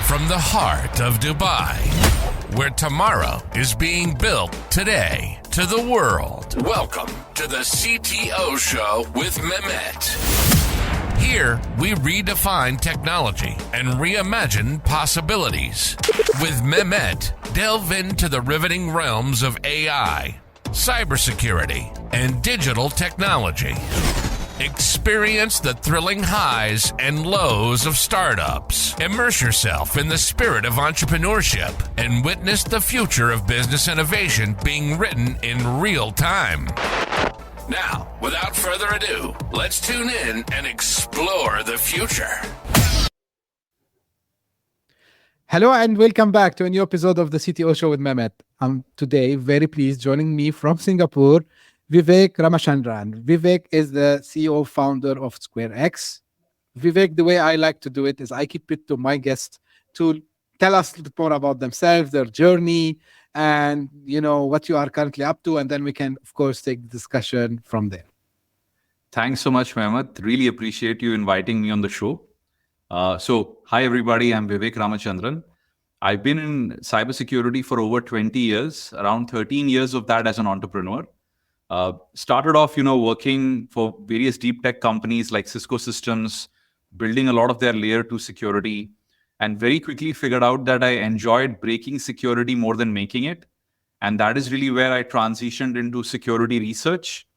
from the heart of Dubai, where tomorrow is being built today, to the world. Welcome to the CTO Show with Mehmet. Here, we redefine technology and reimagine possibilities. With Mehmet, delve into the riveting realms of AI, cybersecurity, and digital technology. Experience the thrilling highs and lows of startups. Immerse yourself in the spirit of entrepreneurship and witness the future of business innovation being written in real time. Now, without further ado, let's tune in and explore the future. Hello and welcome back to a new episode of the CTO Show with Mehmet. I'm today very pleased joining me from Singapore, Vivek Ramachandran. Vivek is the CEO founder of SquareX. Vivek, the way I like to do it is I keep it to my guests to tell us a little bit more about themselves, their journey, and what you are currently up to, and then we can, of course, take the discussion from there. Thanks so much, Mehmet. Really appreciate you inviting me on the show. Hi everybody, I'm Vivek Ramachandran. I've been in cybersecurity for over 20 years, around 13 years of that as an entrepreneur. Started off, working for various deep tech companies like Cisco Systems, building a lot of their layer 2 security, and very quickly figured out that I enjoyed breaking security more than making it. And that is really where I transitioned into security research.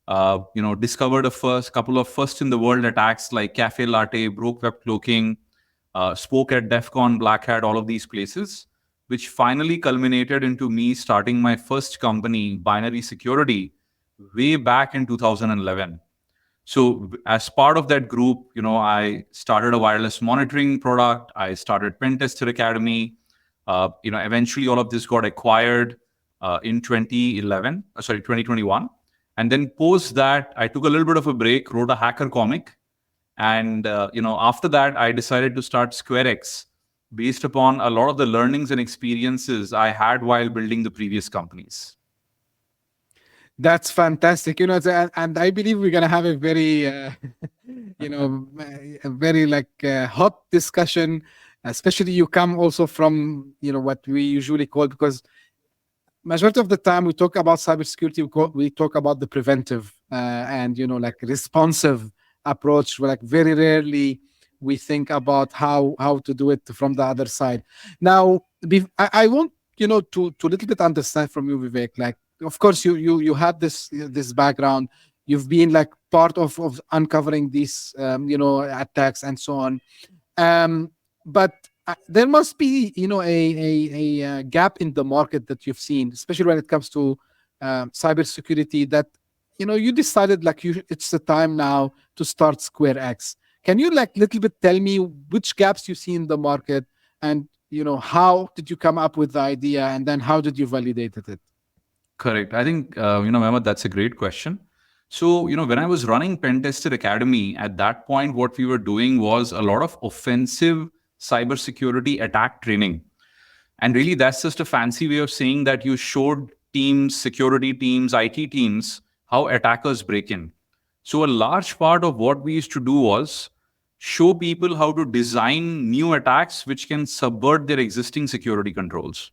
Discovered a couple of first in the world attacks like Cafe Latte, Broke Web Cloaking, spoke at DEF CON, Black Hat, all of these places, which finally culminated into me starting my first company, Binary Security, way back in 2011. So as part of that group, I started a wireless monitoring product. I started Pentester Academy. Eventually all of this got acquired in 2021. And then post that, I took a little bit of a break, wrote a hacker comic. And, after that, I decided to start SquareX based upon a lot of the learnings and experiences I had while building the previous companies. That's fantastic. And I believe we're going to have a very, hot discussion, especially you come also from, what we usually call, because majority of the time we talk about cybersecurity, we talk about the preventive and, responsive approach. Very rarely we think about how to do it from the other side. Now, I want, to little bit understand from you, Vivek, of course, you had this background. You've been part of uncovering these, attacks and so on. But there must be, a gap in the market that you've seen, especially when it comes to cybersecurity. That you decided it's the time now to start SquareX. Can you little bit tell me which gaps you see in the market, and how did you come up with the idea, and then how did you validate it? Correct. I think, Mehmet, that's a great question. So, when I was running Pentester Academy, at that point, what we were doing was a lot of offensive cybersecurity attack training. And really, that's just a fancy way of saying that you showed teams, security teams, IT teams, how attackers break in. So a large part of what we used to do was show people how to design new attacks which can subvert their existing security controls.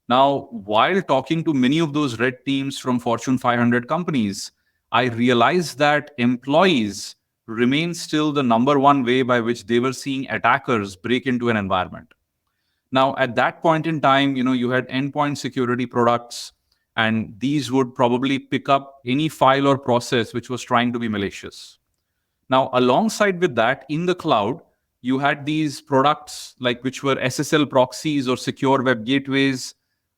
Now, while talking to many of those red teams from Fortune 500 companies, I realized that employees remain still the number one way by which they were seeing attackers break into an environment. Now, at that point in time, you had endpoint security products, and these would probably pick up any file or process which was trying to be malicious. Now, alongside with that, in the cloud, you had these products which were SSL proxies or secure web gateways,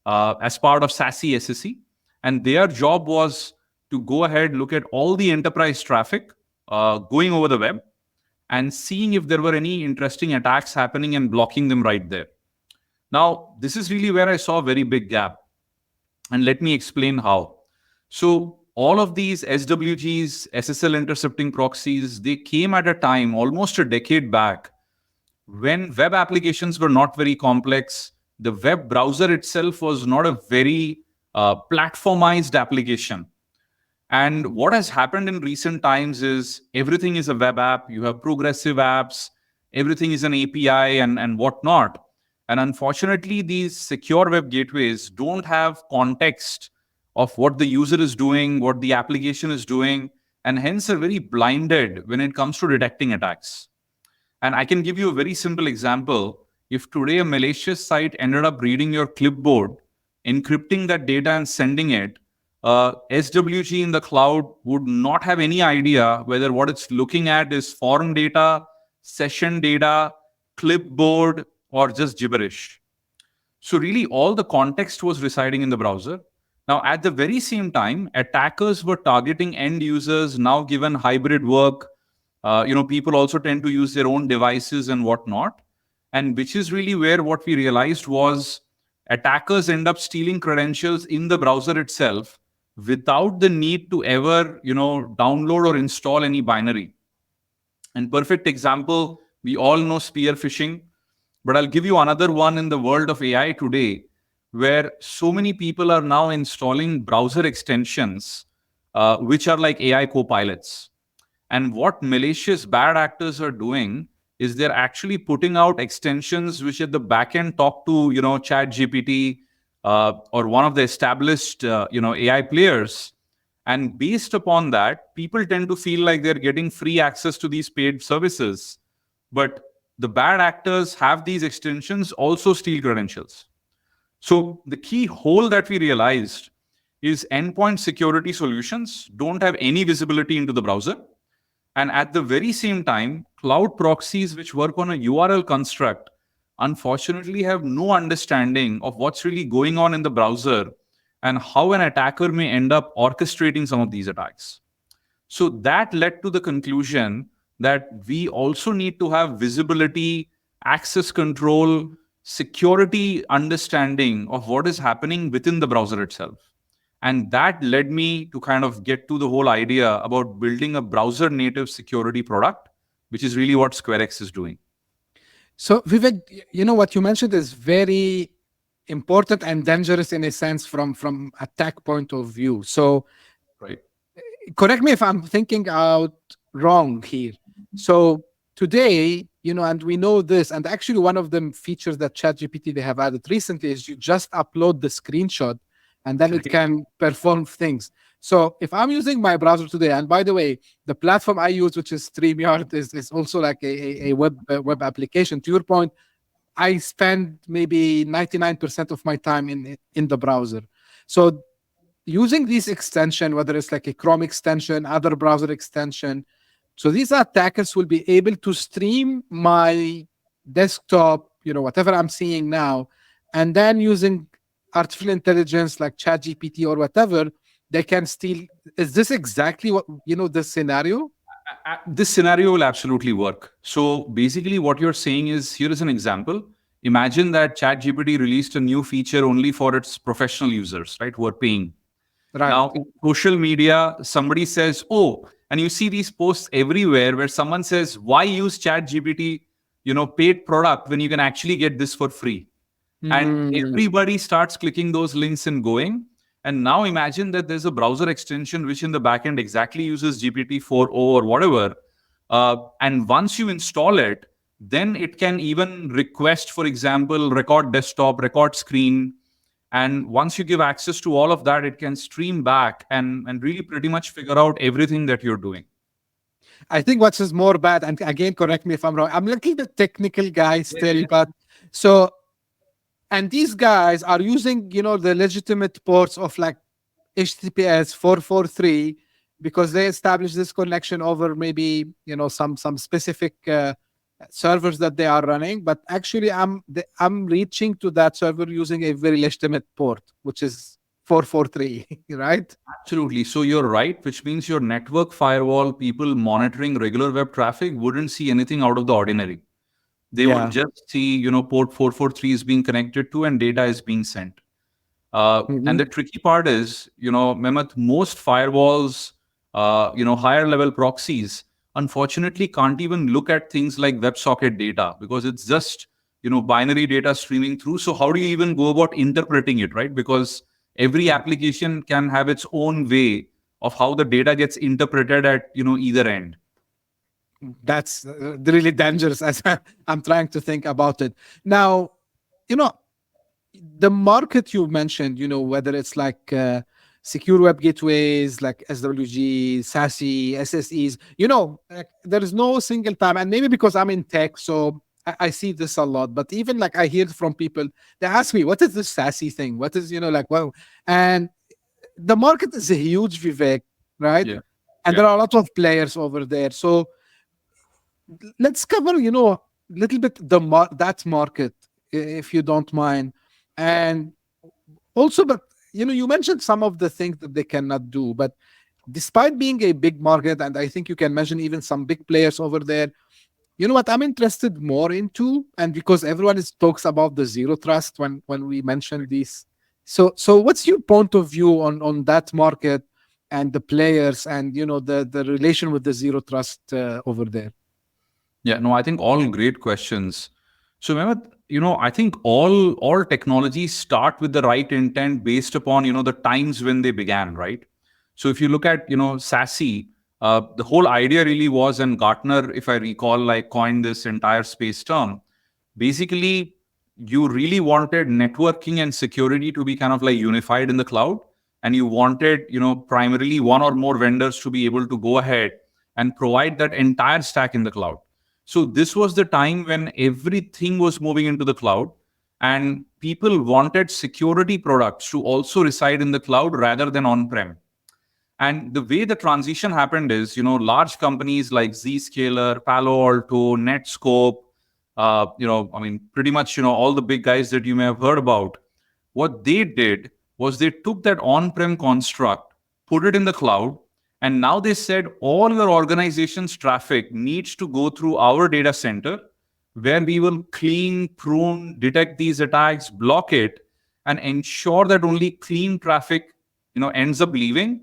as part of SASE SSE, and their job was to go ahead, look at all the enterprise traffic going over the web and seeing if there were any interesting attacks happening and blocking them right there. Now, this is really where I saw a very big gap. And let me explain how. So all of these SWGs, SSL intercepting proxies, they came at a time almost a decade back when web applications were not very complex. The web browser itself was not a very platformized application. And what has happened in recent times is everything is a web app. You have progressive apps. everything is an API and whatnot. And unfortunately, these secure web gateways don't have context of what the user is doing, what the application is doing, and hence are very blinded when it comes to detecting attacks. And I can give you a very simple example. If today a malicious site ended up reading your clipboard, encrypting that data and sending it, SWG in the cloud would not have any idea whether what it's looking at is foreign data, session data, clipboard, or just gibberish. So really all the context was residing in the browser. Now, at the very same time, attackers were targeting end users, now given hybrid work. People also tend to use their own devices and whatnot. And which is really where what we realized was attackers end up stealing credentials in the browser itself without the need to ever, download or install any binary. And perfect example, we all know spear phishing, but I'll give you another one in the world of AI today, where so many people are now installing browser extensions, which are like AI co-pilots. And what malicious bad actors are doing is they're actually putting out extensions which at the back end talk to, Chat GPT or one of the established, AI players. And based upon that, people tend to feel like they're getting free access to these paid services. But the bad actors have these extensions also steal credentials. So the key hole that we realized is endpoint security solutions don't have any visibility into the browser. And at the very same time, cloud proxies which work on a URL construct, unfortunately, have no understanding of what's really going on in the browser and how an attacker may end up orchestrating some of these attacks. So that led to the conclusion that we also need to have visibility, access control, security understanding of what is happening within the browser itself. And that led me to kind of get to the whole idea about building a browser native security product, which is really what SquareX is doing. So Vivek, what you mentioned is very important and dangerous in a sense from attack point of view. So Right. correct me if I'm thinking out wrong here. So today, and we know this, and actually one of the features that ChatGPT they have added recently is you just upload the screenshot and then it can perform things. So if I'm using my browser today, and by the way, the platform I use, which is StreamYard, is also like a web application. To your point, I spend maybe 99% of my time in the browser. So using this extension, whether it's like a Chrome extension, other browser extension, so these attackers will be able to stream my desktop, whatever I'm seeing now, and then using artificial intelligence like ChatGPT or whatever, they can steal. Is this exactly what, the scenario? This scenario will absolutely work. So basically what you're saying is, here is an example. Imagine that ChatGPT released a new feature only for its professional users, right, who are paying. Right. Now, in social media, somebody says, oh, and you see these posts everywhere where someone says, why use ChatGPT, paid product when you can actually get this for free? And everybody starts clicking those links and going. And now imagine that there's a browser extension which in the backend exactly uses GPT-4o or whatever. And once you install it, then it can even request, for example, record desktop, record screen. And once you give access to all of that, it can stream back and really pretty much figure out everything that you're doing. I think what's is more bad, and again, correct me if I'm wrong, I'm looking at the technical guys still, but so, and these guys are using, the legitimate ports of like HTTPS 443 because they established this connection over maybe, some specific servers that they are running. But actually, I'm reaching to that server using a very legitimate port, which is 443, right? Absolutely. So you're right, which means your network firewall people monitoring regular web traffic wouldn't see anything out of the ordinary. They would just see, port 443 is being connected to and data is being sent. And the tricky part is, Mehmet, most firewalls, higher level proxies, unfortunately can't even look at things like WebSocket data because it's just, binary data streaming through. So how do you even go about interpreting it, right? Because every application can have its own way of how the data gets interpreted at, either end. That's really dangerous as I'm trying to think about it. Now, you know, the market you mentioned, whether it's like secure web gateways, like SWGs, SASE, SSEs, like, there is no single time. And maybe because I'm in tech, so I see this a lot. But even like I hear it from people, they ask me, what is this SASE thing? What is, like, well, and the market is a huge, Vivek, right? Yeah. And Yeah. there are a lot of players over there. So let's cover, a little bit that market, if you don't mind. And also, but you mentioned some of the things that they cannot do, but despite being a big market, and I think you can mention even some big players over there, what I'm interested more into, and because everyone talks about the zero trust when we mention these. So what's your point of view on that market and the players and the relation with the zero trust over there? Yeah, no, I think all great questions. So, Mehmet, I think all technologies start with the right intent based upon the times when they began, right? So, if you look at SASE, the whole idea really was, and Gartner, if I recall, like coined this entire space term. Basically, you really wanted networking and security to be kind of like unified in the cloud, and you wanted primarily one or more vendors to be able to go ahead and provide that entire stack in the cloud. So this was the time when everything was moving into the cloud, and people wanted security products to also reside in the cloud rather than on-prem. And the way the transition happened is, large companies like Zscaler, Palo Alto, Netscope, pretty much, all the big guys that you may have heard about, what they did was they took that on-prem construct, put it in the cloud, and now they said all your organization's traffic needs to go through our data center, where we will clean, prune, detect these attacks, block it, and ensure that only clean traffic, ends up leaving.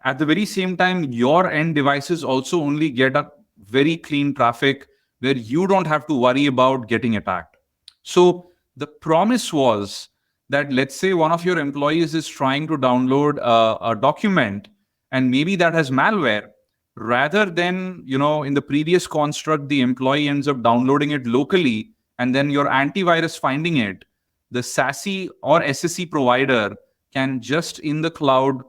At the very same time, your end devices also only get a very clean traffic where you don't have to worry about getting attacked. So the promise was that, let's say one of your employees is trying to download a document, and maybe that has malware. Rather than, in the previous construct, the employee ends up downloading it locally and then your antivirus finding it, the SASE or SSE provider can just in the cloud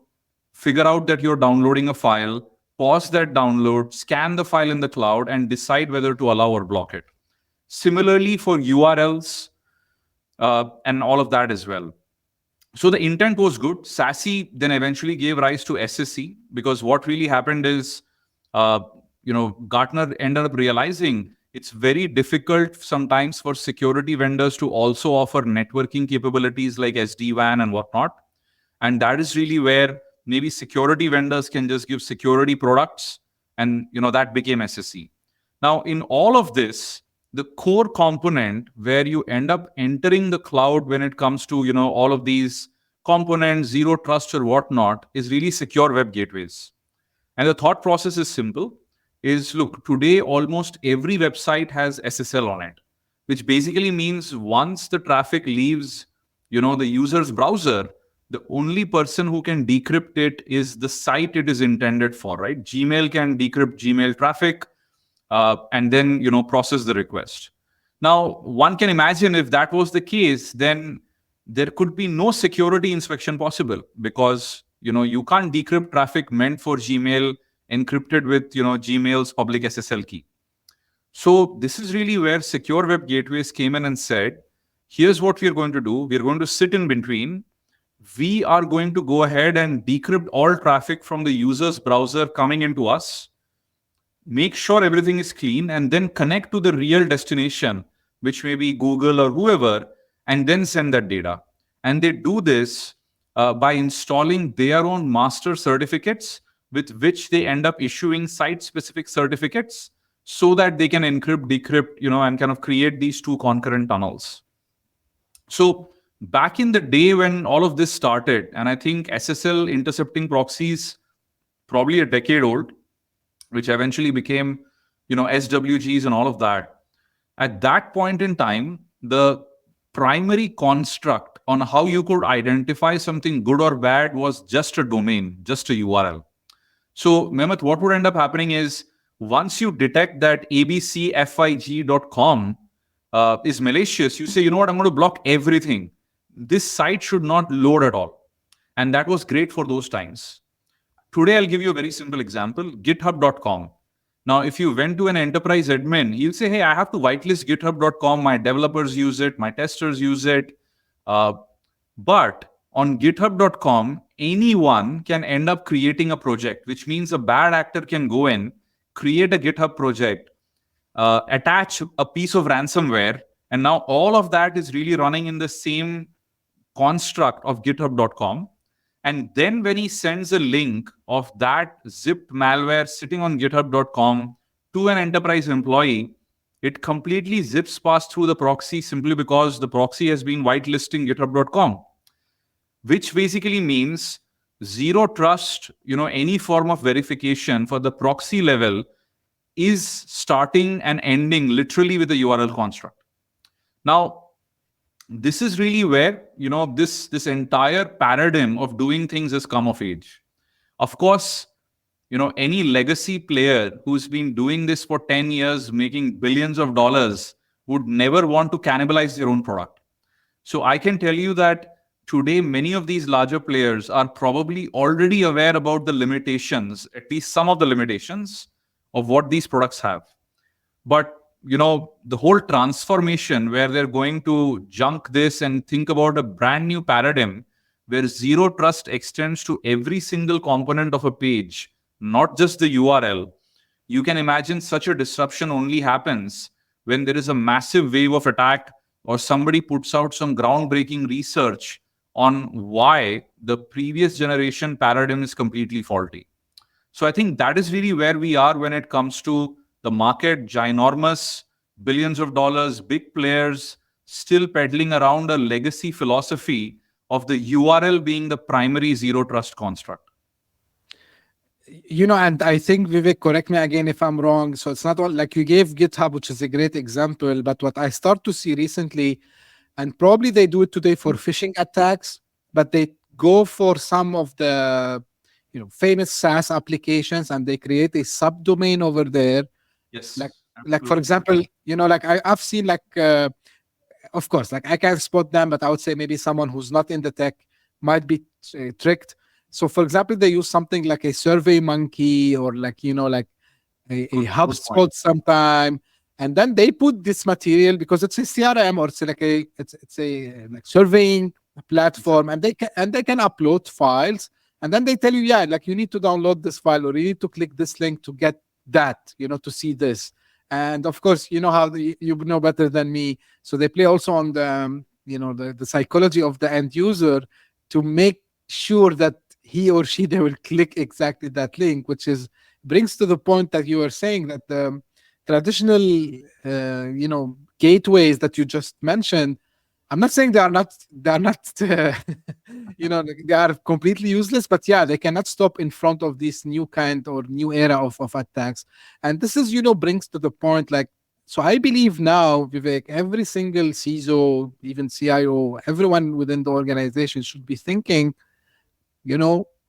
figure out that you're downloading a file, pause that download, scan the file in the cloud, and decide whether to allow or block it. Similarly for URLs and all of that as well. So the intent was good. SASE then eventually gave rise to SSE, because what really happened is, Gartner ended up realizing it's very difficult sometimes for security vendors to also offer networking capabilities like SD-WAN and whatnot. And that is really where maybe security vendors can just give security products, and that became SSE. Now, in all of this, the core component where you end up entering the cloud when it comes to all of these components, zero trust or whatnot, is really secure web gateways. And the thought process is simple: is look, today almost every website has SSL on it, which basically means once the traffic leaves the user's browser, the only person who can decrypt it is the site it is intended for, right? Gmail can decrypt Gmail traffic and then process the request. Now, one can imagine if that was the case, then there could be no security inspection possible, because you can't decrypt traffic meant for Gmail encrypted with Gmail's public SSL key. So this is really where secure web gateways came in and said, here's what we're going to do. We're going to sit in between. We are going to go ahead and decrypt all traffic from the user's browser coming into us, make sure everything is clean, and then connect to the real destination, which may be Google or whoever, and then send that data. And they do this by installing their own master certificates, with which they end up issuing site-specific certificates so that they can encrypt, decrypt, and kind of create these two concurrent tunnels. So back in the day when all of this started, and I think SSL intercepting proxies, probably a decade old, which eventually became, SWGs and all of that. At that point in time, the primary construct on how you could identify something good or bad was just a domain, just a URL. So, Mehmet, what would end up happening is Once you detect that abcfig.com is malicious, you say, you know what, I'm going to block everything. This site should not load at all. And that was great for those times. Today, I'll give you a very simple example, github.com. Now, if you went to an enterprise admin, he'll say, hey, I have to whitelist github.com. My developers use it. My testers use it. But on github.com, anyone can end up creating a project, which means a bad actor can go in, create a GitHub project, attach a piece of ransomware, and now all of that is really running in the same construct of github.com. And then when he sends a link of that zipped malware sitting on github.com to an enterprise employee, it completely zips past through the proxy simply because the proxy has been whitelisting github.com, which basically means zero trust, any form of verification for the proxy level is starting and ending literally with the URL construct. Now, this is really where, this entire paradigm of doing things has come of age. Of course, any legacy player who's been doing this for 10 years, making billions of dollars, would never want to cannibalize their own product. So I can tell you that today, many of these larger players are probably already aware about the limitations, at least some of the limitations of what these products have. But the whole transformation where they're going to junk this and think about a brand new paradigm where zero trust extends to every single component of a page, not just the URL. You can imagine such a disruption only happens when there is a massive wave of attack or somebody puts out some groundbreaking research on why the previous generation paradigm is completely faulty. So I think that is really where we are when it comes to the market, ginormous, billions of dollars, big players still peddling around a legacy philosophy of the URL being the primary zero trust construct. And I think, Vivek, correct me again if I'm wrong. So it's not all like you gave GitHub, which is a great example, but what I start to see recently, and probably they do it today for phishing attacks, but they go for some of the famous SaaS applications and they create a subdomain over there. Yes. Like for example, I've seen of course, I can't spot them, but I would say maybe someone who's not in the tech might be tricked. So for example, they use something like a Survey Monkey or a HubSpot sometime. And then they put this material because it's a CRM or it's a surveying platform, and they can upload files, and then they tell you, you need to download this file or you need to click this link to get that, to see this. And of course, you know better than me. So they play also on the the psychology of the end user to make sure that he or she they will click exactly that link, which brings to the point that you were saying that the traditional gateways that you just mentioned, I'm not saying they are not they are completely useless, but they cannot stop in front of this new kind or new era of attacks. And this is brings to the point, so I believe now, Vivek, every single CISO, even CIO, everyone within the organization should be thinking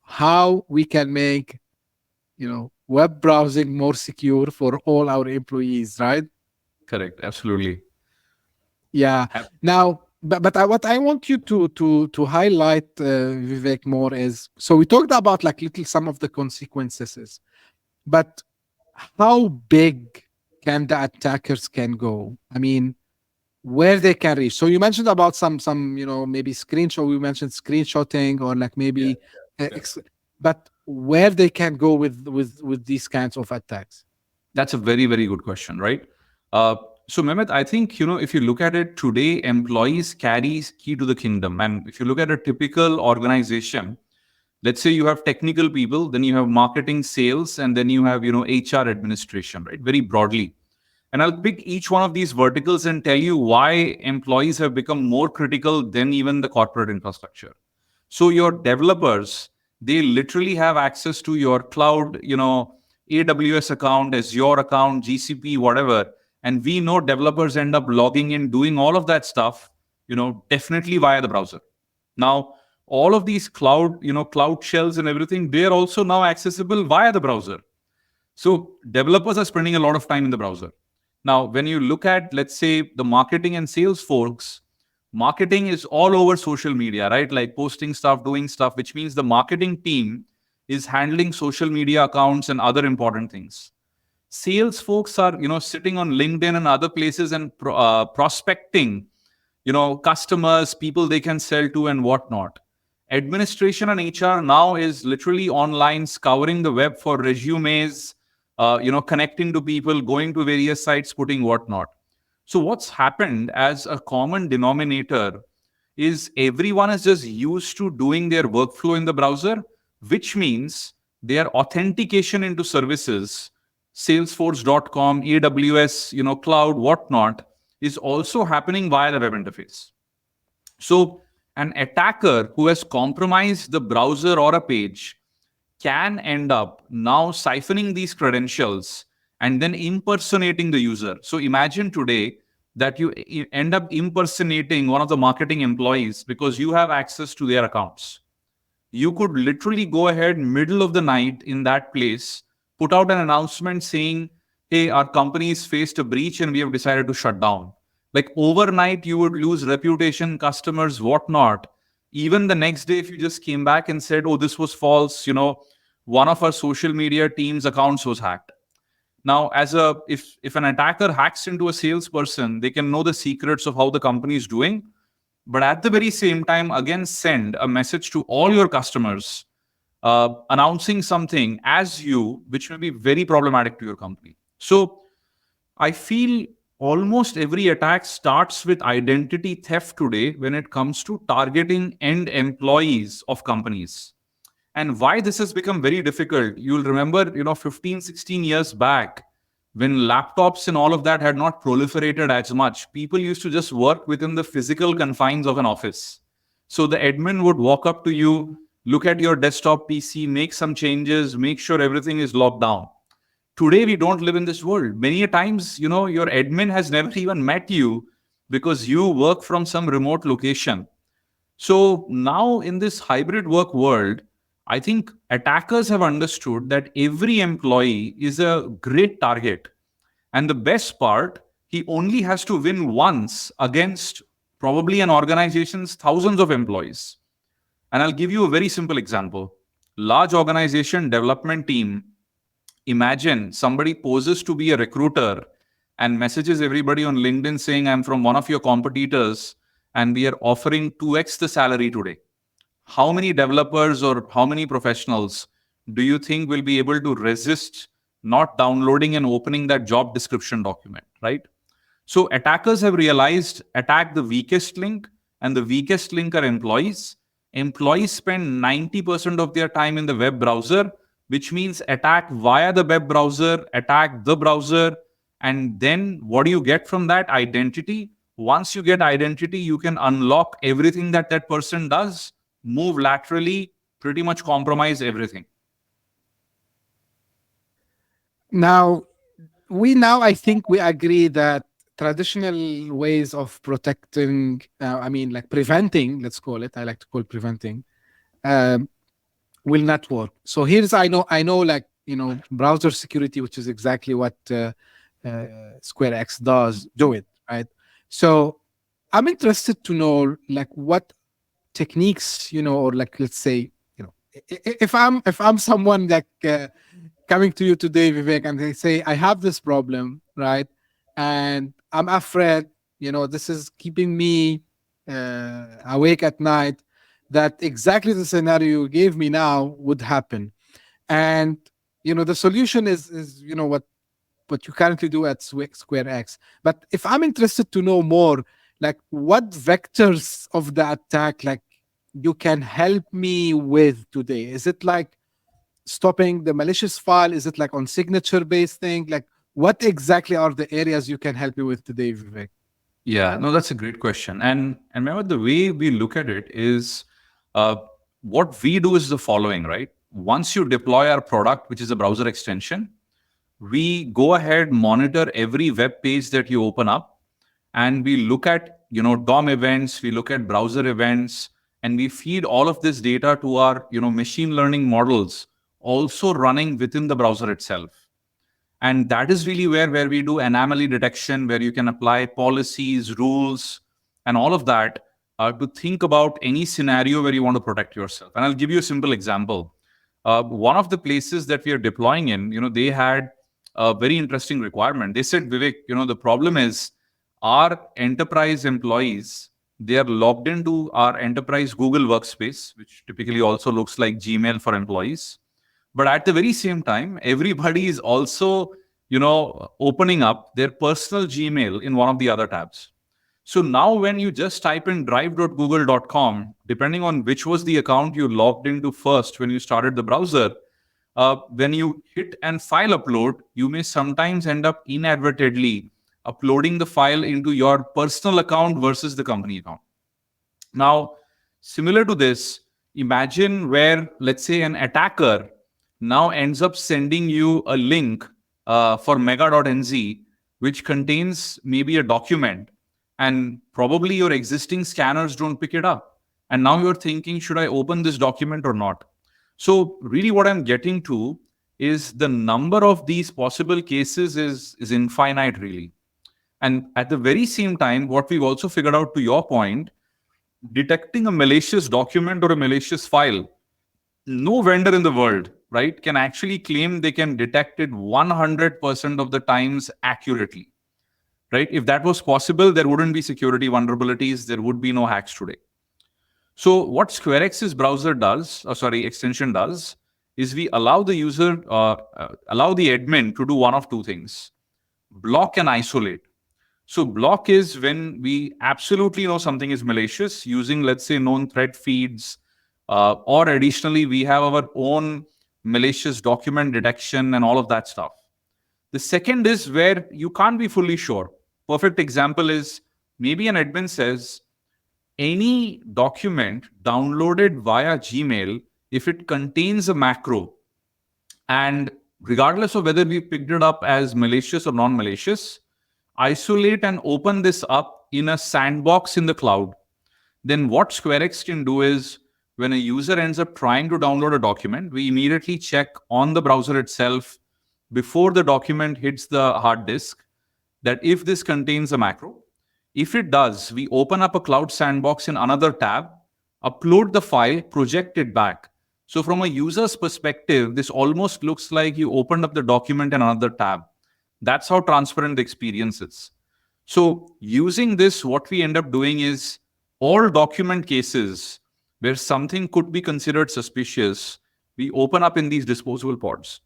how we can make web browsing more secure for all our employees, right? Correct. Absolutely. Yeah. Now, but what I want you to highlight, Vivek, more is, so we talked about some of the consequences, but how big can the attackers can go? I mean, where they can reach. So you mentioned about some maybe screenshot. We mentioned screenshotting or maybe, but where they can go with these kinds of attacks. That's a very, very good question, right? So Mehmet, I think, if you look at it today, employees carry key to the kingdom. And if you look at a typical organization, let's say you have technical people, then you have marketing, sales, and then you have, HR administration, right? Very broadly. And I'll pick each one of these verticals and tell you why employees have become more critical than even the corporate infrastructure. So your developers, they literally have access to your cloud, AWS account, Azure account, GCP, whatever. And we know developers end up logging in, doing all of that stuff, definitely via the browser. Now, all of these cloud, cloud shells and everything, they're also now accessible via the browser. So developers are spending a lot of time in the browser. Now, when you look at, let's say, the marketing and sales folks, marketing is all over social media, right? Like posting stuff, doing stuff, which means the marketing team is handling social media accounts and other important things. Sales folks are, sitting on LinkedIn and other places and prospecting, customers, people they can sell to and whatnot. Administration and HR now is literally online, scouring the web for resumes, connecting to people, going to various sites, putting whatnot. So what's happened as a common denominator is everyone is just used to doing their workflow in the browser, which means their authentication into services, salesforce.com, AWS, cloud, whatnot, is also happening via the web interface. So an attacker who has compromised the browser or a page can end up now siphoning these credentials and then impersonating the user. So imagine today that you end up impersonating one of the marketing employees because you have access to their accounts. You could literally go ahead middle of the night in that place, put out an announcement saying, hey, our company's faced a breach and we have decided to shut down. Like overnight, you would lose reputation, customers, whatnot. Even the next day, if you just came back and said, oh, this was false, one of our social media team's accounts was hacked. Now, if an attacker hacks into a salesperson, they can know the secrets of how the company is doing. But at the very same time, again, send a message to all your customers announcing something as you, which may be very problematic to your company. So I feel almost every attack starts with identity theft today when it comes to targeting end employees of companies. And why this has become very difficult, you'll remember, 15, 16 years back, when laptops and all of that had not proliferated as much, people used to just work within the physical confines of an office. So the admin would walk up to you, look at your desktop PC, make some changes, make sure everything is locked down. Today, we don't live in this world. Many a times, your admin has never even met you because you work from some remote location. So now in this hybrid work world, I think attackers have understood that every employee is a great target. And the best part, he only has to win once against probably an organization's thousands of employees. And I'll give you a very simple example. Large organization development team. Imagine somebody poses to be a recruiter and messages everybody on LinkedIn saying, I'm from one of your competitors and we are offering 2x the salary today. How many developers or how many professionals do you think will be able to resist not downloading and opening that job description document, right? So attackers have realized attack the weakest link, and the weakest link are employees. Employees spend 90% of their time in the web browser, which means attack via the web browser, attack the browser, and then what do you get from that? Identity. Once you get identity, you can unlock everything that person does, move laterally, pretty much compromise everything. Now, I think we agree that traditional ways of protecting, like preventing, let's call it, I like to call preventing, will not work. So here's, I know, like, browser security, which is exactly what SquareX do it, right? So I'm interested to know, like, what techniques, or like, let's say, if I'm someone like coming to you today, Vivek, and they say, I have this problem, right? And I'm afraid, this is keeping me awake at night, that exactly the scenario you gave me now would happen. And, the solution is what you currently do at SquareX. But if I'm interested to know more, like, what vectors of the attack, like, you can help me with today? Is it like stopping the malicious file? Is it like on signature based thing? Like, what exactly are the areas you can help me with today, Vivek? Yeah, no, that's a great question. And remember, the way we look at it is what we do is the following, right? Once you deploy our product, which is a browser extension, we go ahead, monitor every web page that you open up, and we look at, DOM events, we look at browser events, and we feed all of this data to our, machine learning models also running within the browser itself. And that is really where we do anomaly detection, where you can apply policies, rules, and all of that to think about any scenario where you want to protect yourself. And I'll give you a simple example. One of the places that we are deploying in, they had a very interesting requirement. They said, Vivek, the problem is our enterprise employees, they are logged into our enterprise Google workspace, which typically also looks like Gmail for employees. But at the very same time, everybody is also, opening up their personal Gmail in one of the other tabs. So now when you just type in drive.google.com, depending on which was the account you logged into first when you started the browser, when you hit and file upload, you may sometimes end up inadvertently uploading the file into your personal account versus the company account. Now, similar to this, imagine where, let's say, an attacker now ends up sending you a link for mega.nz, which contains maybe a document, and probably your existing scanners don't pick it up. And now you're thinking, should I open this document or not? So really what I'm getting to is the number of these possible cases is infinite, really. And at the very same time, what we've also figured out, to your point, detecting a malicious document or a malicious file, no vendor in the world, right, can actually claim they can detect it 100% of the times accurately, right? If that was possible, there wouldn't be security vulnerabilities, there would be no hacks today. So what SquareX's browser does, extension does, is we allow the user, allow the admin to do one of two things: block and isolate. So block is when we absolutely know something is malicious using, let's say, known threat feeds, or additionally, we have our own malicious document detection and all of that stuff. The second is where you can't be fully sure. Perfect example is maybe an admin says, any document downloaded via Gmail, if it contains a macro, and regardless of whether we picked it up as malicious or non-malicious, isolate and open this up in a sandbox in the cloud. Then what SquareX can do is, when a user ends up trying to download a document, we immediately check on the browser itself before the document hits the hard disk that if this contains a macro. If it does, we open up a cloud sandbox in another tab, upload the file, project it back. So from a user's perspective, this almost looks like you opened up the document in another tab. That's how transparent the experience is. So using this, what we end up doing is all document cases where something could be considered suspicious, we open up in these disposable pods.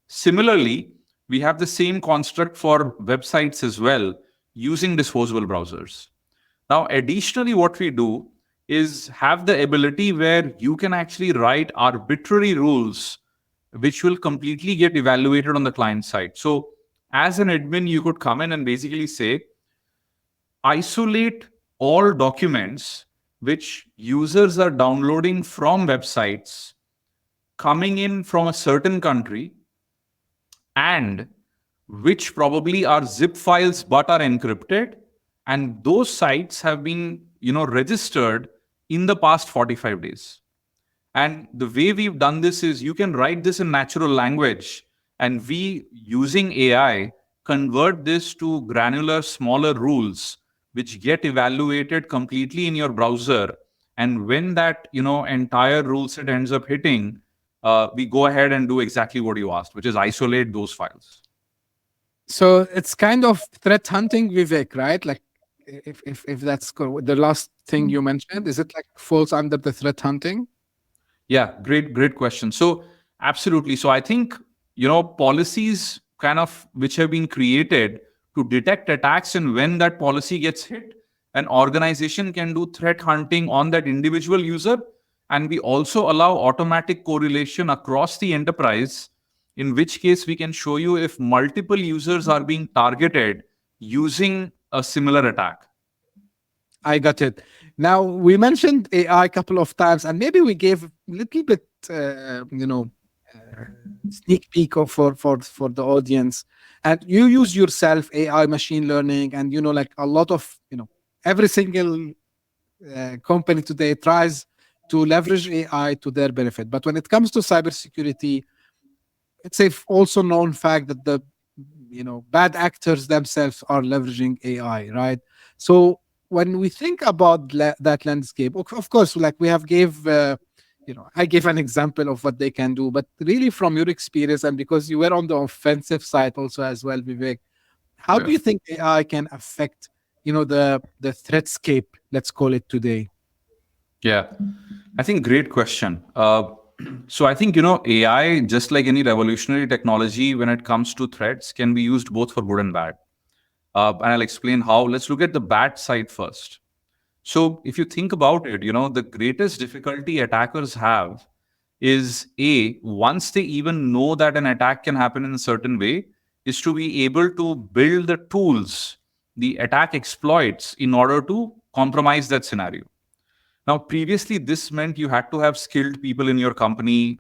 Similarly, we have the same construct for websites as well, using disposable browsers. Now, additionally, what we do is have the ability where you can actually write arbitrary rules which will completely get evaluated on the client side. So as an admin, you could come in and basically say, isolate all documents which users are downloading from websites coming in from a certain country and which probably are zip files but are encrypted, and those sites have been registered in the past 45 days. And the way we've done this is you can write this in natural language, and we, using AI, convert this to granular, smaller rules which get evaluated completely in your browser. And when that entire rule set ends up hitting, we go ahead and do exactly what you asked, which is isolate those files. So it's kind of threat hunting, Vivek, right? Like if that's the last thing you mentioned, is it like falls under the threat hunting? Yeah, great question. So absolutely. So I think, policies kind of which have been created to detect attacks, and when that policy gets hit, an organization can do threat hunting on that individual user. And we also allow automatic correlation across the enterprise, in which case we can show you if multiple users are being targeted using a similar attack. I got it. Now, we mentioned AI a couple of times, and maybe we gave a little bit, sneak peek for the audience. And you use yourself AI, machine learning, and like a lot of every single company today tries to leverage AI to their benefit. But when it comes to cybersecurity, it's a also known fact that the bad actors themselves are leveraging AI, right? So when we think about that landscape, of course, like we have gave I gave an example of what they can do, but really from your experience, and because you were on the offensive side also as well, Vivek, how do Yeah. you think AI can affect the threatscape, let's call it today? Yeah, I think great question. So I think AI, just like any revolutionary technology, when it comes to threats, can be used both for good and bad. And I'll explain how. Let's look at the bad side first. So if you think about it, the greatest difficulty attackers have is once they even know that an attack can happen in a certain way, is to be able to build the tools, the attack exploits in order to compromise that scenario. Now, previously, this meant you had to have skilled people in your company,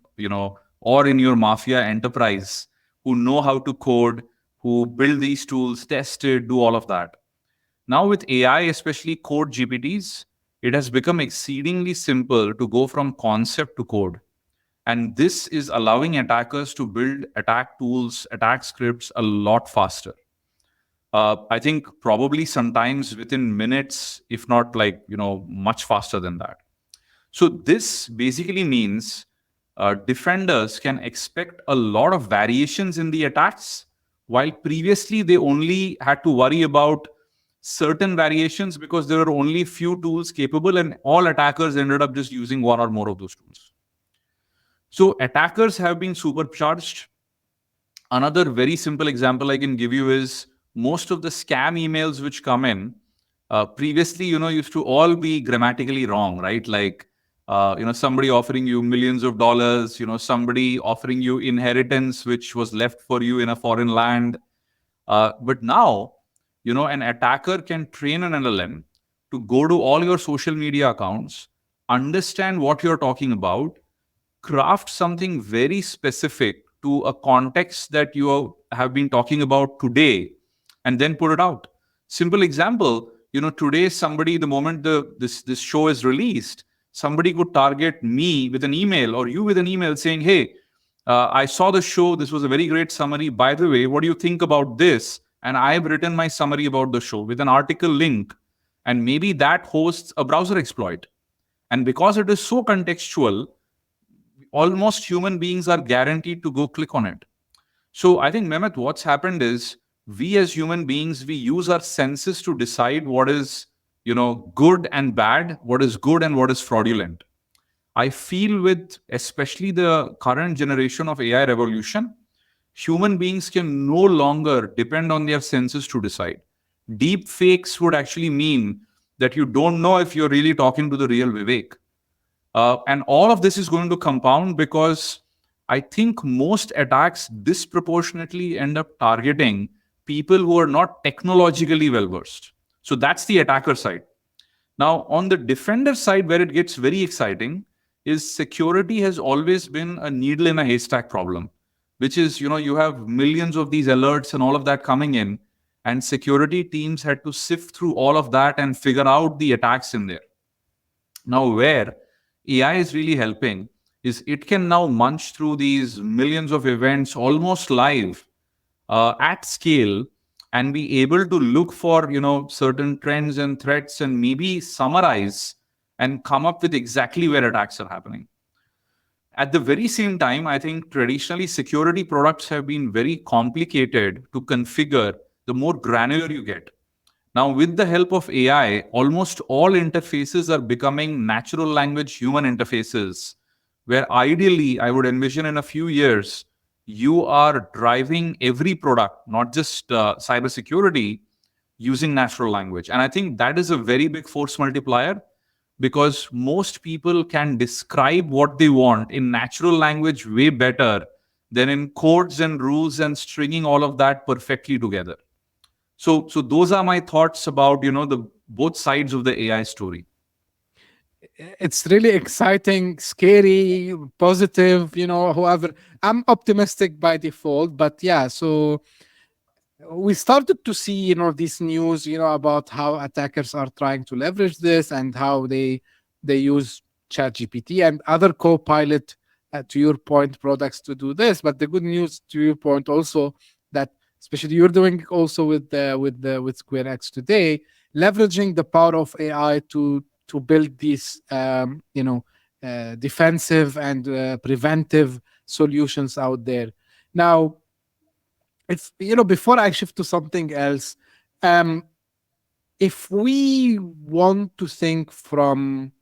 or in your mafia enterprise who know how to code, who build these tools, test it, do all of that. Now, with AI, especially code GPTs, it has become exceedingly simple to go from concept to code. And this is allowing attackers to build attack tools, attack scripts a lot faster. I think probably sometimes within minutes, if not like, much faster than that. So this basically means defenders can expect a lot of variations in the attacks, while previously they only had to worry about certain variations because there were only few tools capable, and all attackers ended up just using one or more of those tools. So attackers have been supercharged. Another very simple example I can give you is most of the scam emails which come in previously, used to all be grammatically wrong, right? Like, somebody offering you millions of dollars, somebody offering you inheritance which was left for you in a foreign land. But now, an attacker can train an LLM to go to all your social media accounts, understand what you're talking about, craft something very specific to a context that you have been talking about today, and then put it out. Simple example, today somebody, the moment this show is released, somebody could target me with an email or you with an email saying, hey, I saw the show, this was a very great summary, by the way, what do you think about this? And I've written my summary about the show with an article link, and maybe that hosts a browser exploit. And because it is so contextual, almost human beings are guaranteed to go click on it. So I think, Mehmet, what's happened is we as human beings, we use our senses to decide what is, good and bad, what is good and what is fraudulent. I feel with especially the current generation of AI revolution, human beings can no longer depend on their senses to decide. Deep fakes would actually mean that you don't know if you're really talking to the real Vivek. And all of this is going to compound because I think most attacks disproportionately end up targeting people who are not technologically well versed. So that's the attacker side. Now, on the defender side, where it gets very exciting, is security has always been a needle in a haystack problem, which is, you have millions of these alerts and all of that coming in, and security teams had to sift through all of that and figure out the attacks in there. Now, where AI is really helping is it can now munch through these millions of events almost live at scale and be able to look for certain trends and threats and maybe summarize and come up with exactly where attacks are happening. At the very same time, I think traditionally security products have been very complicated to configure the more granular you get. Now, with the help of AI, almost all interfaces are becoming natural language human interfaces, where ideally, I would envision in a few years, you are driving every product, not just cybersecurity, using natural language. And I think that is a very big force multiplier because most people can describe what they want in natural language way better than in codes and rules and stringing all of that perfectly together. So those are my thoughts about the both sides of the AI story. It's really exciting, scary, positive, however, I'm optimistic by default, but yeah, so we started to see, this news, about how attackers are trying to leverage this and how they use ChatGPT and other co-pilot to your point, products to do this. But the good news, to your point, also that especially you're doing also with SquareX today, leveraging the power of AI to build these defensive and preventive solutions out there. Now, if before I shift to something else, um, if we want to think from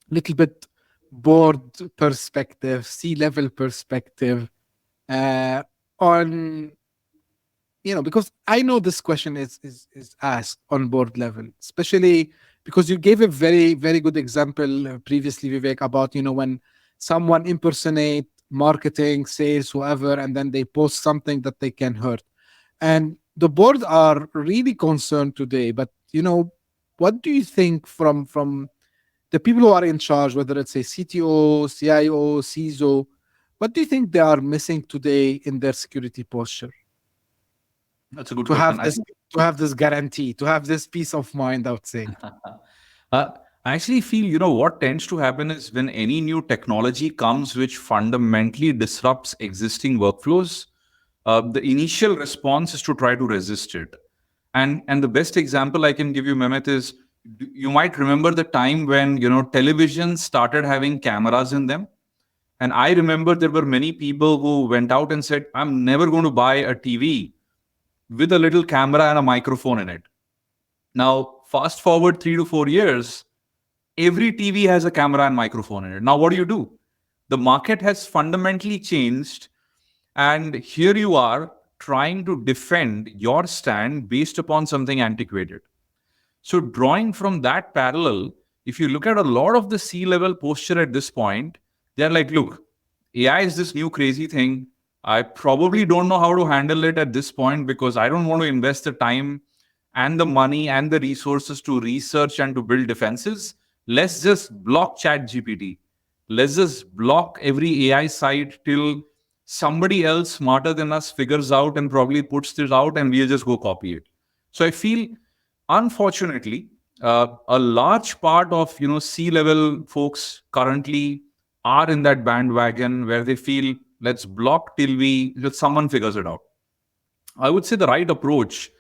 little bit board perspective, C-level perspective, uh, on because I know this question is asked on board level, especially because you gave a very very good example previously, Vivek, about when someone impersonate marketing, sales, whoever, and then they post something that they can hurt, and the board are really concerned today. But what do you think from the people who are in charge, whether it's a CTO, CIO, CISO, what do you think they are missing today in their security posture That's a good to question. have this guarantee, to have this peace of mind, I would say? Uh, I actually feel, what tends to happen is when any new technology comes which fundamentally disrupts existing workflows, the initial response is to try to resist it. And the best example I can give you, Mehmet, is you might remember the time when, television started having cameras in them. And I remember there were many people who went out and said, I'm never going to buy a TV with a little camera and a microphone in it. Now, fast forward 3 to 4 years, every TV has a camera and microphone in it. Now, what do? The market has fundamentally changed, and here you are trying to defend your stand based upon something antiquated. So, drawing from that parallel, if you look at a lot of the C-level posture at this point, they're like, look, AI is this new crazy thing. I probably don't know how to handle it at this point because I don't want to invest the time and the money and the resources to research and to build defenses. Let's just block chat GPT. Let's just block every AI site till somebody else smarter than us figures out and probably puts this out and we'll just go copy it. So I feel, unfortunately, a large part of C-level folks currently are in that bandwagon where they feel let's block till someone figures it out. I would say the right approach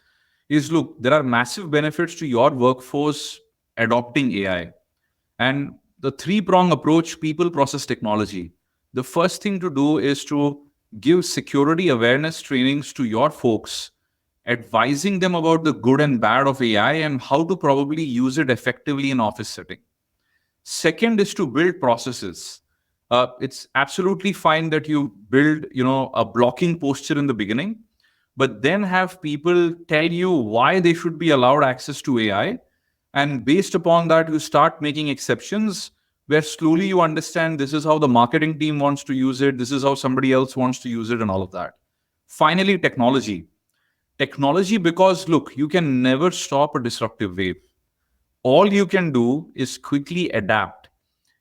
is, look, there are massive benefits to your workforce adopting AI. And the three-prong approach, people, process, technology. The first thing to do is to give security awareness trainings to your folks, advising them about the good and bad of AI and how to probably use it effectively in office setting. Second is to build processes. It's absolutely fine that you build, a blocking posture in the beginning, but then have people tell you why they should be allowed access to AI. And based upon that, you start making exceptions where slowly you understand this is how the marketing team wants to use it, this is how somebody else wants to use it, and all of that. Finally, technology. Technology, because look, you can never stop a disruptive wave. All you can do is quickly adapt.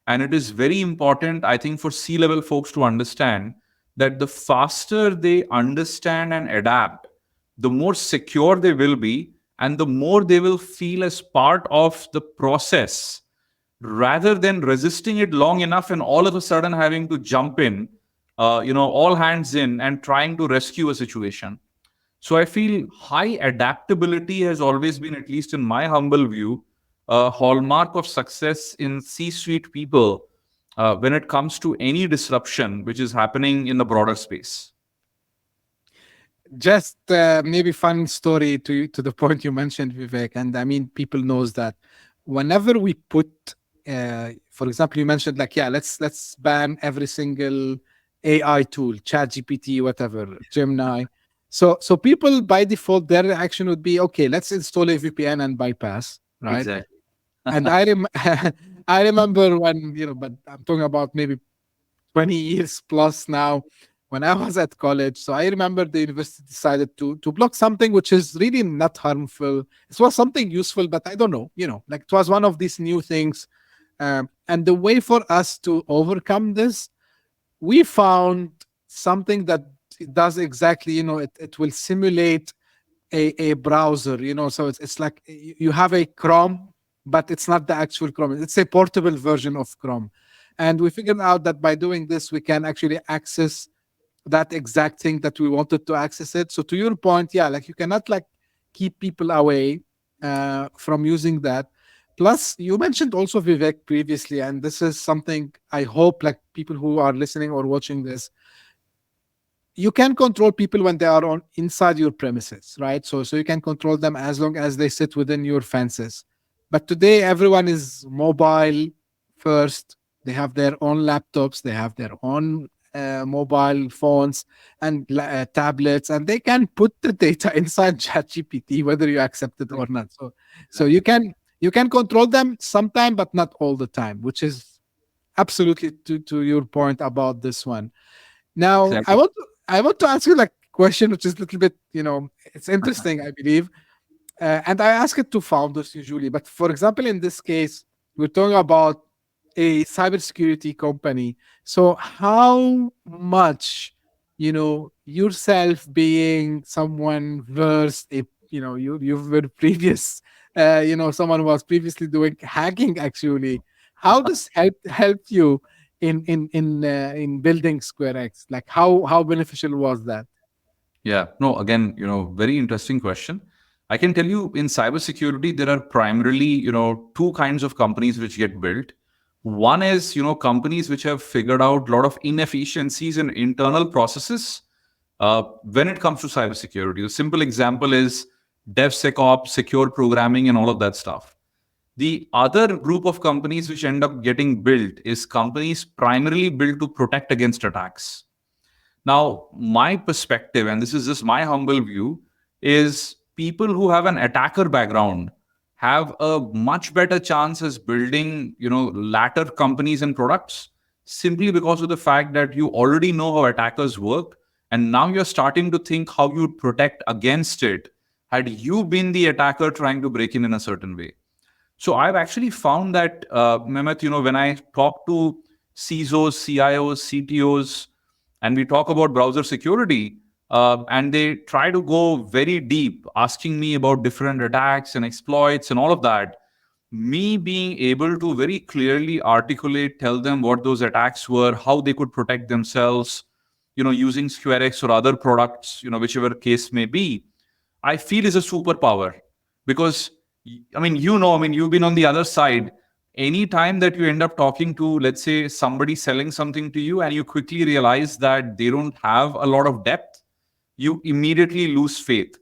And it is very important, I think, for C-level folks to understand that the faster they understand and adapt, the more secure they will be, and the more they will feel as part of the process, rather than resisting it long enough and all of a sudden having to jump in, all hands in and trying to rescue a situation. So I feel high adaptability has always been, at least in my humble view, a hallmark of success in C-suite people when it comes to any disruption which is happening in the broader space. Just maybe fun story to the point you mentioned, Vivek, and I mean people knows that whenever we put, for example, you mentioned like, yeah, let's ban every single AI tool, Chat GPT, whatever, Gemini. So people by default their reaction would be, okay, let's install a VPN and bypass, right? Exactly. And I remember when but I'm talking about maybe 20 years plus now, when I was at college. So I remember the university decided to block something which is really not harmful. It was something useful, but I don't know, like it was one of these new things. And the way for us to overcome this, we found something that does exactly, it will simulate a browser, so it's like you have a Chrome, but it's not the actual Chrome. It's a portable version of Chrome. And we figured out that by doing this, we can actually access that exact thing that we wanted to access it. So to your point, yeah, like you cannot like keep people away from using that. Plus, you mentioned also Vivek previously, and this is something I hope like people who are listening or watching this, you can control people when they are on inside your premises, right? So you can control them as long as they sit within your fences. But today everyone is mobile first. They have their own laptops, they have their own mobile phones and tablets, and they can put the data inside ChatGPT whether you accept it or not. So you can control them sometime, but not all the time, which is absolutely to your point about this one. Now, Exactly. I want to ask you like a question, which is a little bit, it's interesting, I believe, and I ask it to founders usually. But for example, in this case, we're talking about a cybersecurity company. So how much, yourself being someone versed, you were previous, someone who was previously doing hacking actually. How does help you in building SquareX? Like how beneficial was that? Yeah, no, again, very interesting question. I can tell you in cybersecurity, there are primarily, two kinds of companies which get built. One is, companies which have figured out a lot of inefficiencies in internal processes when it comes to cybersecurity. A simple example is DevSecOps, secure programming, and all of that stuff. The other group of companies which end up getting built is companies primarily built to protect against attacks. Now, my perspective, and this is just my humble view, is people who have an attacker background have a much better chance as building, latter companies and products simply because of the fact that you already know how attackers work. And now you're starting to think how you'd protect against it had you been the attacker trying to break in a certain way. So I've actually found that, Mehmet, when I talk to CISOs, CIOs, CTOs, and we talk about browser security, and they try to go very deep, asking me about different attacks and exploits and all of that, me being able to very clearly articulate, tell them what those attacks were, how they could protect themselves, using SquareX or other products, whichever case may be, I feel is a superpower. Because, you've been on the other side. Any time that you end up talking to, let's say, somebody selling something to you and you quickly realize that they don't have a lot of depth, you immediately lose faith.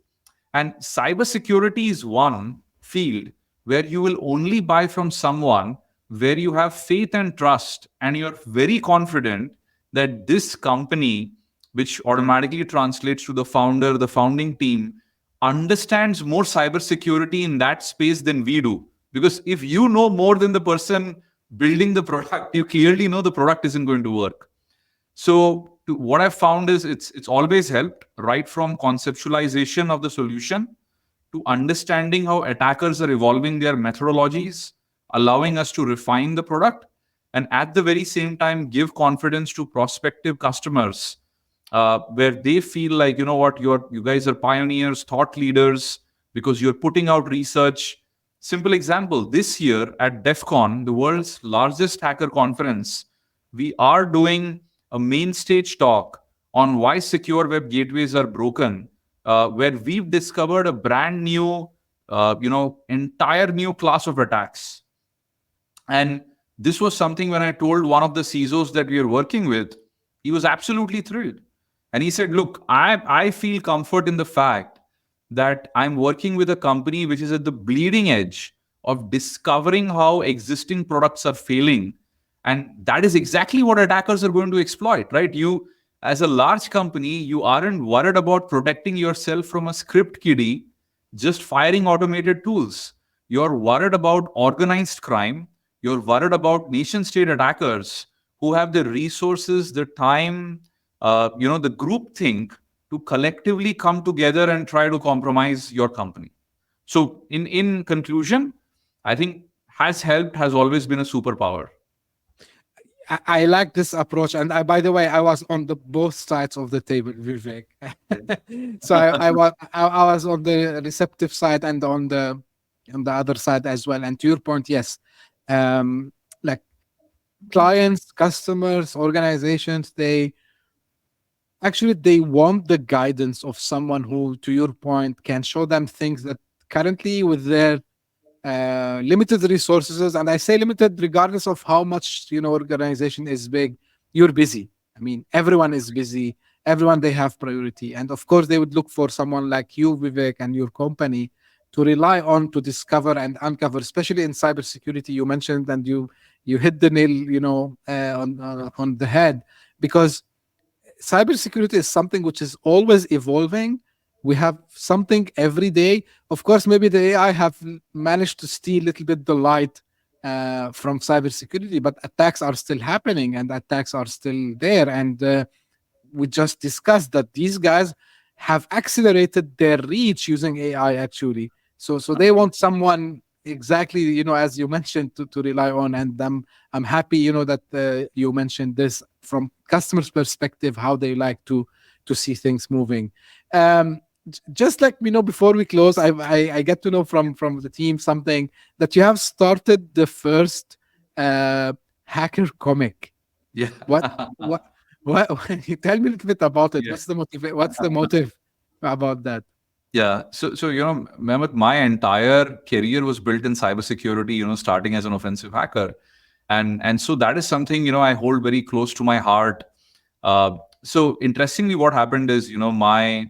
And cybersecurity is one field where you will only buy from someone where you have faith and trust, and you're very confident that this company, which automatically translates to the founder, the founding team, understands more cybersecurity in that space than we do. Because if you know more than the person building the product, you clearly know the product isn't going to work. So what I've found is it's always helped, right from conceptualization of the solution to understanding how attackers are evolving their methodologies, allowing us to refine the product, and at the very same time give confidence to prospective customers, where they feel like, what, you guys are pioneers, thought leaders, because you're putting out research. Simple example, this year at DEF CON, the world's largest hacker conference, we are doing a main stage talk on why secure web gateways are broken, where we've discovered a brand new, entire new class of attacks. And this was something when I told one of the CISOs that we are working with, he was absolutely thrilled. And he said, look, I feel comfort in the fact that I'm working with a company which is at the bleeding edge of discovering how existing products are failing. And that is exactly what attackers are going to exploit, right? You, as a large company, you aren't worried about protecting yourself from a script kiddie just firing automated tools. You're worried about organized crime. You're worried about nation state attackers who have the resources, the time, the group think to collectively come together and try to compromise your company. So in conclusion, I think has always been a superpower. I like this approach, and by the way, I was on the both sides of the table, Vivek. So I was on the receptive side and on the other side as well. And to your point, yes, like clients, customers, organizations, they want the guidance of someone who, to your point, can show them things that currently with their limited resources, and I say limited regardless of how much organization is big. You're busy. I mean, everyone is busy. Everyone, they have priority, and of course they would look for someone like you, Vivek, and your company to rely on to discover and uncover, especially in cybersecurity. You mentioned, and you hit the nail, on the head, because cybersecurity is something which is always evolving. We have something every day. Of course, maybe the AI have managed to steal a little bit the light from cybersecurity, but attacks are still happening and attacks are still there. And we just discussed that these guys have accelerated their reach using AI actually. So they want someone exactly, as you mentioned, to rely on. And I'm happy, that you mentioned this from customers' perspective, how they like to see things moving. Just like before we close, I get to know from the team something that you have started the first hacker comic. Yeah. What what tell me a little bit about it. Yeah. What's the motive about that? Yeah. So Mehmet, my entire career was built in cybersecurity, starting as an offensive hacker. And so that is something, I hold very close to my heart. So interestingly, what happened is, my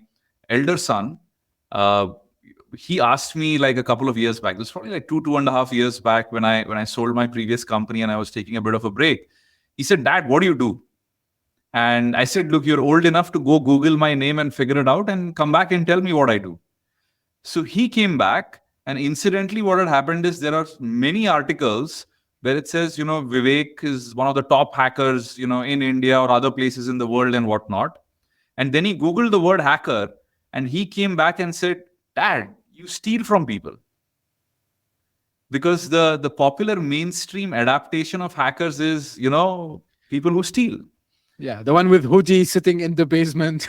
elder son, uh, he asked me like a couple of years back, this was probably like 2.5 years back, when I sold my previous company and I was taking a bit of a break. He said, "Dad, what do you do?" And I said, "Look, you're old enough to go Google my name and figure it out and come back and tell me what I do." So he came back, and incidentally, what had happened is there are many articles where it says, Vivek is one of the top hackers, in India or other places in the world and whatnot. And then he Googled the word hacker, and he came back and said, "Dad, you steal from people." Because the popular mainstream adaptation of hackers is, people who steal. Yeah, the one with hoodie sitting in the basement.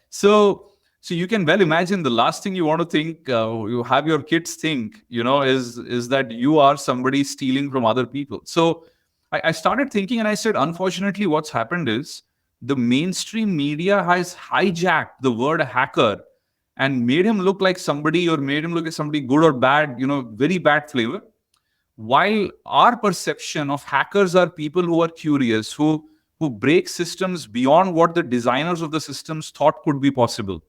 so so you can well imagine the last thing you want to think, you have your kids think, is that you are somebody stealing from other people. So I started thinking, and I said, unfortunately, what's happened is the mainstream media has hijacked the word hacker and made him look like somebody, or made him look like somebody good or bad, very bad flavor, while our perception of hackers are people who are curious, who break systems beyond what the designers of the systems thought could be possible.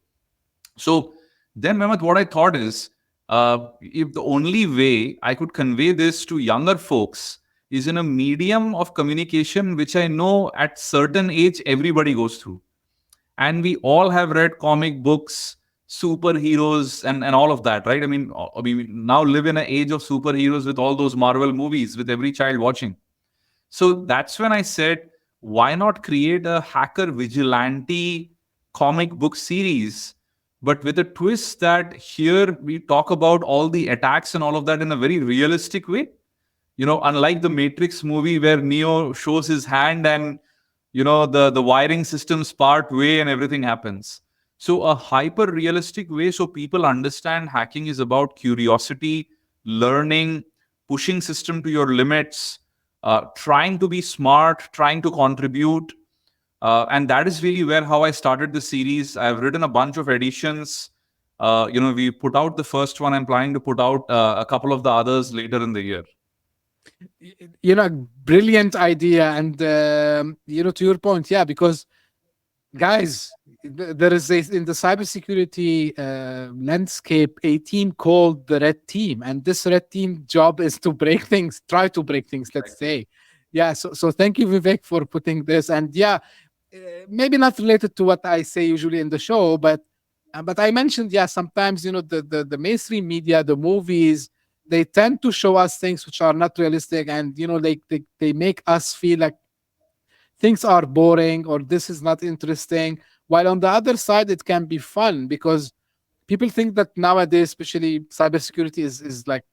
So then, Mehmet, what I thought is, if the only way I could convey this to younger folks is in a medium of communication which I know at certain age everybody goes through, and we all have read comic books, superheroes, and all of that, right? I mean, we now live in an age of superheroes with all those Marvel movies with every child watching. So that's when I said, why not create a hacker vigilante comic book series, but with a twist that here we talk about all the attacks and all of that in a very realistic way. Unlike the Matrix movie where Neo shows his hand and the wiring systems part way and everything happens. So a hyper realistic way, so people understand hacking is about curiosity, learning, pushing system to your limits, trying to be smart, trying to contribute. And that is really where how I started the series. I've written a bunch of editions. We put out the first one. I'm planning to put out a couple of the others later in the year. Brilliant idea. And to your point, yeah, because guys, there is in the cybersecurity landscape a team called the Red Team, and this Red Team job is to break things, try to break things. Let's say, yeah. So thank you, Vivek, for putting this. And yeah, maybe not related to what I say usually in the show, but I mentioned, yeah, sometimes the mainstream media, the movies, they tend to show us things which are not realistic, and they make us feel like things are boring or this is not interesting. While on the other side, it can be fun because people think that nowadays, especially cybersecurity, is like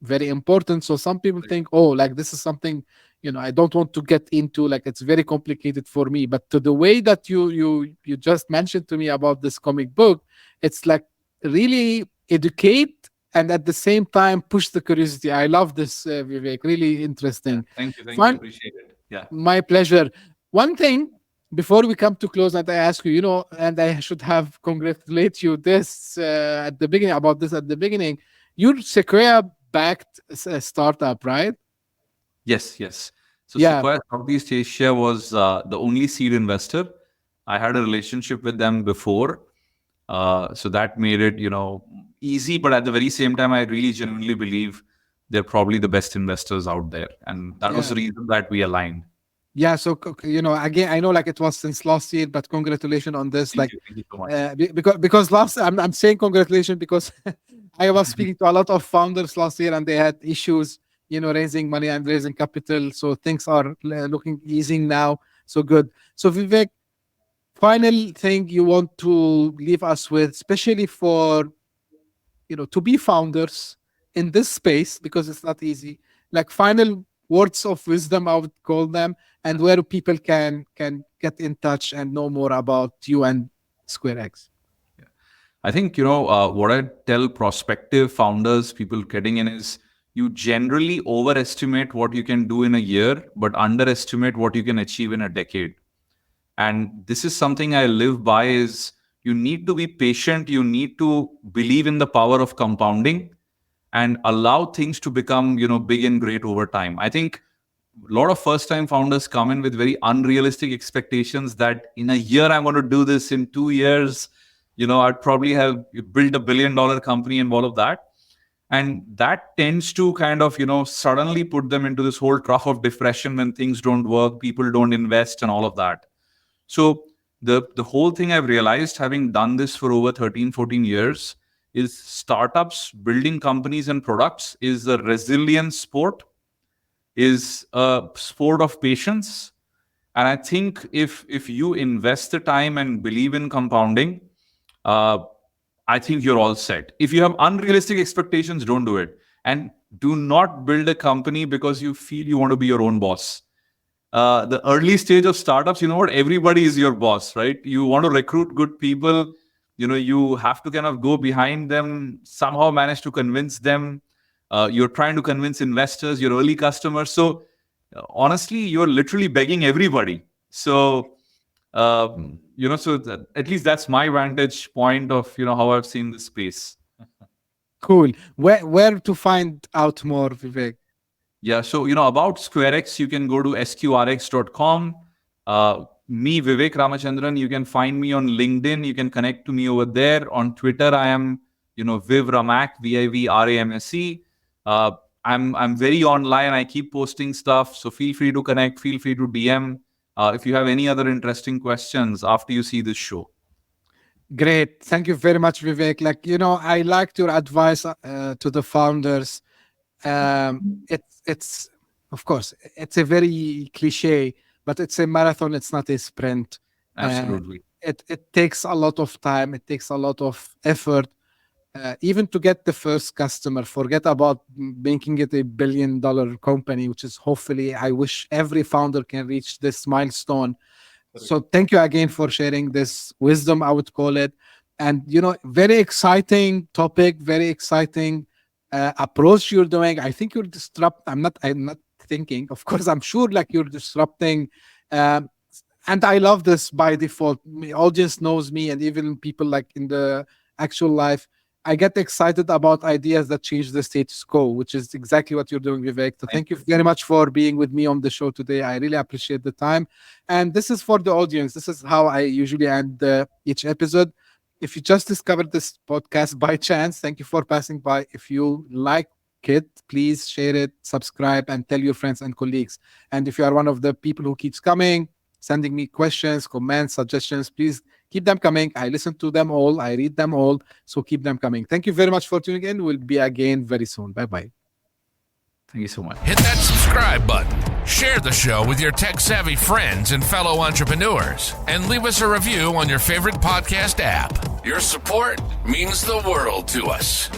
very important. So some people think, oh, like this is something I don't want to get into. Like it's very complicated for me. But to the way that you just mentioned to me about this comic book, it's like really educate and at the same time push the curiosity. I love this, Vivek. Really interesting. Thank you. Fine. Appreciate it. Yeah. My pleasure. One thing before we come to close, that I ask you, and I should have congratulate you this at the beginning about this at the beginning. You're Sequoia-backed startup, right? Yes. So Yeah. Sequoia Southeast Asia was the only seed investor. I had a relationship with them before. So that made it, easy. But at the very same time, I really genuinely believe they're probably the best investors out there. And that was the reason that we aligned. Yeah. So, again, I know like it was since last year, but congratulations on this. Thank you so much. Because I'm saying congratulations because I was speaking to a lot of founders last year and they had issues, raising money and raising capital. So things are looking easy now. So good. So Vivek, final thing you want to leave us with, especially for, to be founders in this space, because it's not easy, like final words of wisdom, I would call them, and where people can get in touch and know more about you and SquareX. I think, what I tell prospective founders, people getting in, is you generally overestimate what you can do in a year, but underestimate what you can achieve in a decade. And this is something I live by, is you need to be patient. You need to believe in the power of compounding and allow things to become, big and great over time. I think a lot of first-time founders come in with very unrealistic expectations that in a year, I'm going to do this. In 2 years, I'd probably have built $1 billion company and all of that. And that tends to kind of, suddenly put them into this whole trough of depression when things don't work, people don't invest and all of that. So the whole thing I've realized, having done this for over 13, 14 years, is startups, building companies and products is a resilient sport, is a sport of patience. And I think if you invest the time and believe in compounding, I think you're all set. If you have unrealistic expectations, don't do it. And do not build a company because you feel you want to be your own boss. The early stage of startups, everybody is your boss, right? You want to recruit good people. You have to kind of go behind them, somehow manage to convince them. You're trying to convince investors, your early customers. So honestly, you're literally begging everybody. So, at least that's my vantage point of, how I've seen this space. Cool. Where to find out more, Vivek? Yeah. So, about SquareX, you can go to sqrx.com. Me, Vivek Ramachandran, you can find me on LinkedIn. You can connect to me over there. On Twitter, I am, Viv Ramac, VIVRAMSE. I'm very online. I keep posting stuff. So feel free to connect. Feel free to DM. If you have any other interesting questions after you see this show. Great. Thank you very much, Vivek. I liked your advice to the founders. It's of course, it's a very cliche, but it's a marathon. It's not a sprint. Absolutely. It takes a lot of time. It takes a lot of effort. Even to get the first customer, forget about making it $1 billion company, which is hopefully, I wish every founder can reach this milestone. Correct. So thank you again for sharing this wisdom, I would call it. And, very exciting topic, very exciting approach you're doing. I think you're I'm not thinking, of course, I'm sure you're disrupting. And I love this by default. My audience knows me, and even people in the actual life, I get excited about ideas that change the status quo, which is exactly what you're doing, Vivek. So thank you very much for being with me on the show today. I really appreciate the time. And this is for the audience. This is how I usually end each episode. If you just discovered this podcast by chance, thank you for passing by. If you like it, please share it, subscribe, and tell your friends and colleagues. And if you are one of the people who keeps coming, sending me questions, comments, suggestions, please keep them coming. I listen to them all. I read them all. So keep them coming. Thank you very much for tuning in. We'll be again very soon. Bye-bye. Thank you so much. Hit that subscribe button. Share the show with your tech-savvy friends and fellow entrepreneurs. And leave us a review on your favorite podcast app. Your support means the world to us.